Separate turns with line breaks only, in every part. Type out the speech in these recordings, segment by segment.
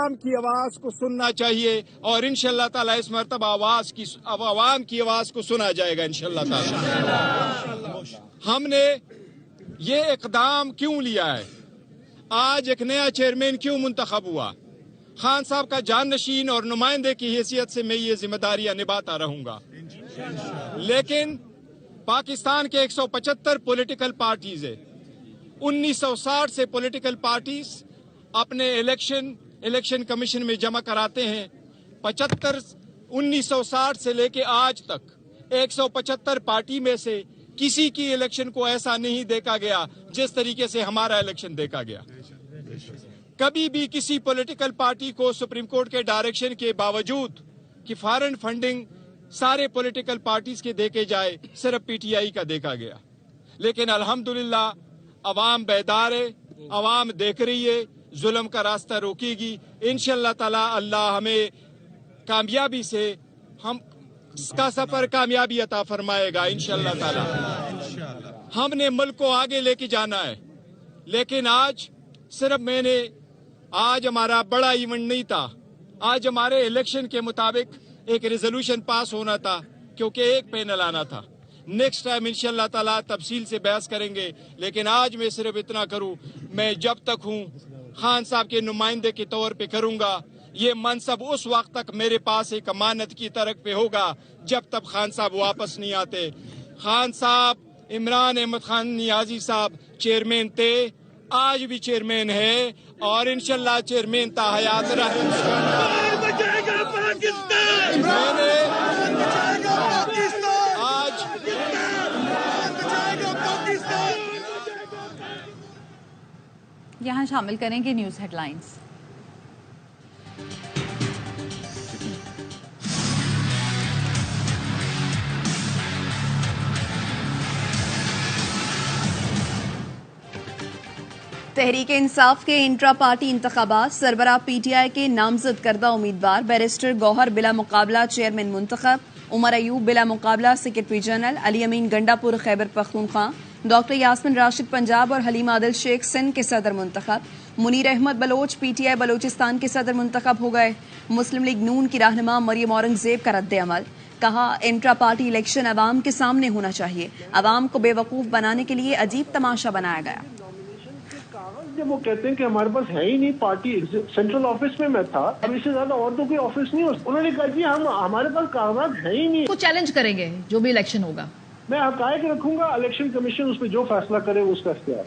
अवाम की आवाज को सुनना चाहिए और इंशाअल्लाह ताला इस मरतबा अवाम की आवाज को सुना जाएगा इंशाअल्लाह ताला। हमने ये इकदाम क्यों लिया है, आज एक नया चेयरमैन क्यों मुंतखब हुआ, खान साहब का जाननशीन और नुमाइंदे की हैसियत से मैं ये जिम्मेदारियां निभाता रहूंगा। लेकिन पाकिस्तान के 175 पॉलिटिकल पार्टीज है, 1960 से पॉलिटिकल पार्टीज अपने इलेक्शन कमीशन में जमा कराते हैं। 1960 से लेके आज तक 175 पार्टी में से किसी की इलेक्शन को ऐसा नहीं देखा गया जिस तरीके से हमारा इलेक्शन देखा गया। कभी भी किसी पॉलिटिकल पार्टी को सुप्रीम कोर्ट के डायरेक्शन के बावजूद कि फॉरेन फंडिंग सारे पॉलिटिकल पार्टीज के देखे जाए, सिर्फ पीटीआई का देखा गया। लेकिन अल्हम्दुलिल्लाह अवाम बेदार है, अवाम देख रही है, जुल्म का रास्ता रोकेगी इंशाअल्लाह ताला। अल्लाह हमें कामयाबी से हम इसका सफर कामयाबी अता फरमाएगा इंशाअल्लाह ताला। हमने मुल्क को आगे लेके जाना है, लेकिन आज सिर्फ आज हमारा बड़ा इवेंट नहीं था, आज हमारे इलेक्शन के मुताबिक एक रेजोल्यूशन पास होना था क्योंकि एक पैनल आना था। नेक्स्ट टाइम इंशाअल्लाह ताला तफसील से बहस करेंगे, लेकिन आज मैं सिर्फ इतना करूं, मैं जब तक हूं खान साहब के नुमाइंदे के तौर पे करूंगा। ये मनसब उस वक्त तक मेरे पास एक अमानत की तरफ पे होगा जब तक खान साहब वापस नहीं आते। खान साहब, इमरान अहमद खान नियाजी साहब चेयरमैन थे, आज भी चेयरमैन है और इंशाअल्लाह चेयरमैन ता हयात रहेंगे।
यहाँ शामिल करेंगे न्यूज हेडलाइंस। तहरीक इंसाफ के इंट्रा पार्टी इंतखाबात, सरबराह पीटीआई के नामजद करदा उम्मीदवार बैरिस्टर गौहर बिला मुकाबला चेयरमैन मुंतखब, उमर अयूब बिला मुकाबला सेक्रेटरी जनरल, अली अमीन गंडापुर खैबर पख्तूनख्वा, डॉक्टर यास्मिन राशिद पंजाब और हलीमा आदिल शेख सिंध के सदर मुंतखब, मुनीर अहमद बलोच पीटीआई बलोचिस्तान के सदर मुंतखब हो गए। मुस्लिम लीग नून की रहनुमा मरियम औरंगजेब का रद्द अमल, कहा इंट्रा पार्टी इलेक्शन अवाम के सामने होना चाहिए, अवाम को बेवकूफ बनाने के लिए अजीब तमाशा बनाया गया।
जब वो कहते हैं कि हमारे पास है ही नहीं पार्टी, सेंट्रल ऑफिस में मैं था, अब इससे ज्यादा और तो कोई ऑफिस नहीं हो। उन्होंने कहा जी हमारे पास कागजात है ही नहीं।
वो चैलेंज करेंगे जो भी इलेक्शन होगा,
मैं हकायक रखूंगा, इलेक्शन कमीशन उस पर जो फैसला करे उसका इख्तियार।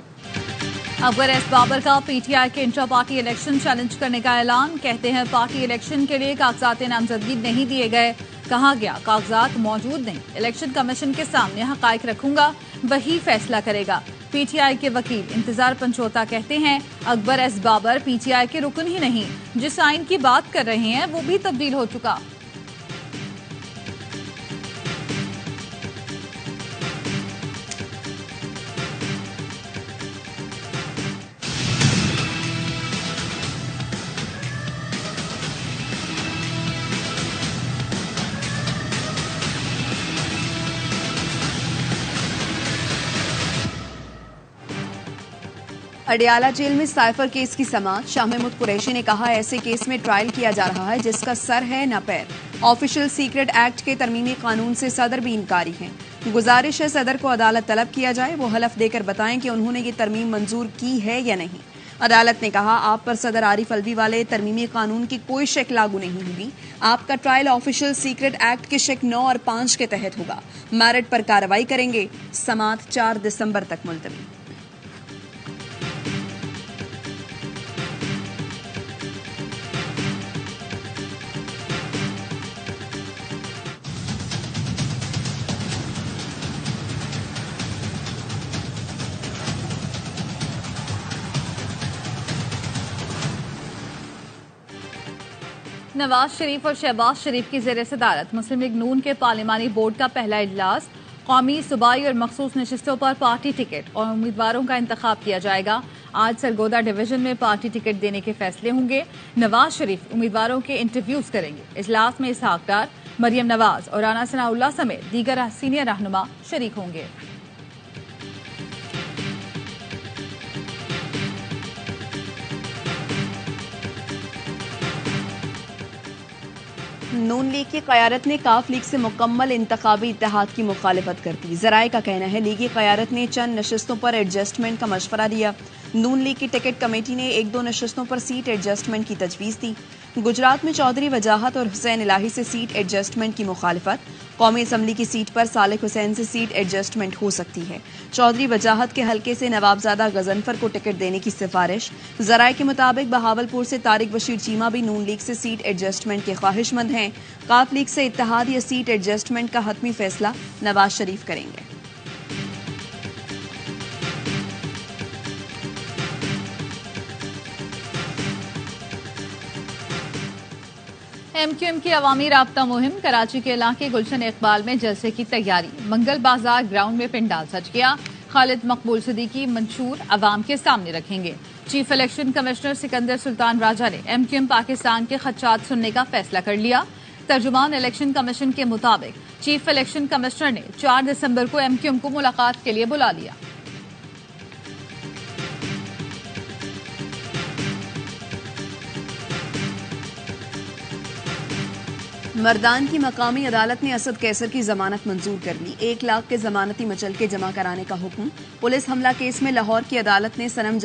अकबर एस बाबर का पीटीआई के इंट्रा पार्टी इलेक्शन चैलेंज करने का ऐलान, कहते हैं पार्टी इलेक्शन के लिए कागजात नामजदगी नहीं दिए गए, कहा गया कागजात मौजूद नहीं, इलेक्शन कमीशन के सामने हकायक रखूंगा, वही फैसला करेगा। पीटीआई के वकील इंतजार पंचोता कहते हैं अकबर एस बाबर पीटीआई के रुकन ही नहीं, जिस आइन की बात कर रहे हैं वो भी तब्दील हो चुका। अडियाला जेल में साइफर केस की समाअत, शाह महमूद कुरैशी ने कहा ऐसे केस में ट्रायल किया जा रहा है जिसका सर है न पैर। ऑफिशियल सीक्रेट एक्ट के तरमीमी कानून से सदर भी इनकारी हैं। गुजारिश है सदर को अदालत तलब किया जाए, वो हलफ देकर बताएं कि उन्होंने ये तरमीम मंजूर की है या नहीं। अदालत ने कहा आप पर सदर आरिफ अलवी वाले तरमीमी कानून की कोई शक लागू नहीं होगी, आपका ट्रायल ऑफिशियल सीक्रेट एक्ट के शक 9 और 5 के तहत होगा, मेरिट पर कार्रवाई करेंगे। समाअत 4 दिसंबर तक मुलतवी। नवाज शरीफ और शहबाज शरीफ की ज़ेर सदारत मुस्लिम लीग नून के पार्लिमानी बोर्ड का पहला इजलास, कौमी सूबाई और मखसूस नशिस्तों पर पार्टी टिकट और उम्मीदवारों का इंतखाब किया जाएगा। आज सरगोदा डिवीजन में पार्टी टिकट देने के फैसले होंगे। नवाज शरीफ उम्मीदवारों के इंटरव्यूज करेंगे। इजलास में इसहाक डार, मरियम नवाज और राना सनाउल्लाह समेत दीगर सीनियर रहनुमा शरीक होंगे। नून लीग की क़यादत ने काफ लीग से मुकम्मल इंतखाबी इत्तेहाद की मुखालिफत कर दी। ज़राए का कहना है लीगी क़यादत ने चंद नशस्तों पर एडजस्टमेंट का मशवरा दिया। नून लीग की टिकट कमेटी ने 1-2 नशस्तों पर सीट एडजस्टमेंट की तजवीज़ दी। गुजरात में चौधरी वजाहत और हुसैन इलाही से सीट एडजस्टमेंट की मुखालिफत। कौमी असम्बली की सीट पर सालिक हुसैन से सीट एडजस्टमेंट हो सकती है। चौधरी वजाहत के हल्के से नवाबजादा गजनफर को टिकट देने की सिफारिश। ज़राए के मुताबिक बहावलपुर से तारिक बशीर चीमा भी नून लीग से सीट एडजस्टमेंट के ख्वाहिशमंद हैं। काफ लीग से इत्तेहाद या सीट एडजस्टमेंट का हतमी फैसला नवाज शरीफ करेंगे।
MQM की अवामी राब्ता मुहिम। कराची के इलाके गुलशन इकबाल में जलसे की तैयारी। मंगल बाजार ग्राउंड में पिंडाल सज गया। खालिद मकबूल सिद्दीकी मंशूर अवाम के सामने रखेंगे। Chief election commissioner Sikandar Sultan Raja ने MQM पाकिस्तान के खदशात सुनने का फैसला कर लिया। तर्जुमान इलेक्शन कमीशन के मुताबिक चीफ इलेक्शन कमिश्नर ने 4 दिसंबर को MQM को मुलाकात के लिए बुला लिया।
मर्दान की मकामी अदालत ने असद कैसर की जमानत मंजूर कर ली। 1 लाख के जमानती मचलके जमा कराने का हुक्म। पुलिस हमला केस में लाहौर की अदालत ने सनम